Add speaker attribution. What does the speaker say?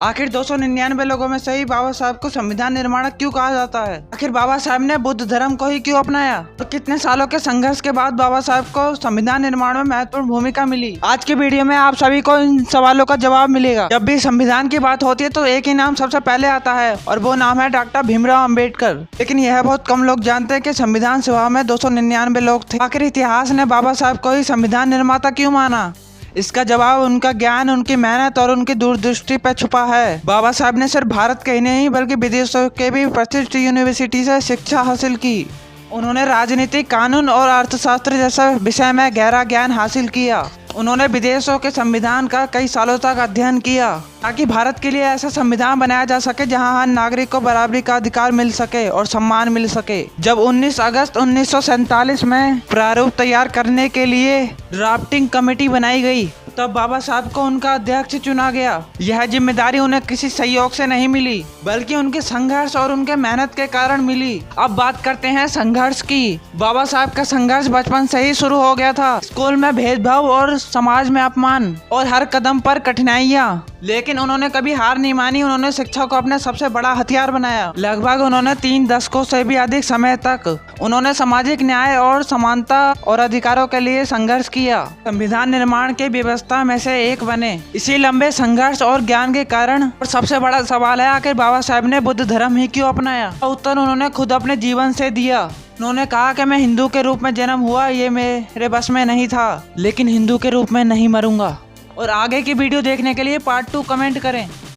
Speaker 1: आखिर 299 लोगों में से ही बाबा साहब को संविधान निर्माणक क्यों कहा जाता है? आखिर बाबा साहब ने बुद्ध धर्म को ही क्यों अपनाया और कितने सालों के संघर्ष के बाद बाबा साहब को संविधान निर्माण में महत्वपूर्ण भूमिका मिली? आज की वीडियो में आप सभी को इन सवालों का जवाब मिलेगा। जब भी संविधान की बात होती है तो एक ही नाम सबसे पहले आता है और वो नाम है डॉक्टर भीमराव अम्बेडकर। लेकिन यह बहुत कम लोग जानते हैं कि संविधान सभा में 299 लोग थे। आखिर इतिहास ने बाबा साहब को ही संविधान निर्माता क्यों माना? इसका जवाब उनका ज्ञान, उनकी मेहनत और उनकी दूरदृष्टि पर छुपा है। बाबा साहब ने सिर्फ भारत के ही नहीं बल्कि विदेशों के भी प्रतिष्ठित यूनिवर्सिटी से शिक्षा हासिल की। उन्होंने राजनीति, कानून और अर्थशास्त्र जैसे विषय में गहरा ज्ञान हासिल किया। उन्होंने विदेशों के संविधान का कई सालों तक अध्ययन किया ताकि भारत के लिए ऐसा संविधान बनाया जा सके जहां हर नागरिक को बराबरी का अधिकार मिल सके और सम्मान मिल सके। जब 19 अगस्त 1947 में प्रारूप तैयार करने के लिए ड्राफ्टिंग कमेटी बनाई गई तब बाबा साहब को उनका अध्यक्ष चुना गया। यह जिम्मेदारी उन्हें किसी सहयोग से नहीं मिली बल्कि उनके संघर्ष और उनके मेहनत के कारण मिली। अब बात करते हैं संघर्ष की। बाबा साहब का संघर्ष बचपन से ही शुरू हो गया था। स्कूल में भेदभाव और समाज में अपमान और हर कदम पर कठिनाइयाँ, लेकिन उन्होंने कभी हार नहीं मानी। उन्होंने शिक्षा को अपने सबसे बड़ा हथियार बनाया। लगभग उन्होंने 3 दशकों से भी अधिक समय तक उन्होंने सामाजिक न्याय और समानता और अधिकारों के लिए संघर्ष किया। संविधान निर्माण की व्यवस्था में से एक बने। इसी लंबे संघर्ष और ज्ञान के कारण और सबसे बड़ा सवाल है, आखिर बाबा साहब ने बुद्ध धर्म ही क्यों अपनाया? उत्तर उन्होंने खुद अपने जीवन से दिया। उन्होंने कहा कि मैं हिंदू के रूप में जन्म हुआ, ये मेरे बस में नहीं था, लेकिन हिंदू के रूप में नहीं मरूंगा। और आगे की वीडियो देखने के लिए पार्ट 2 कमेंट करें।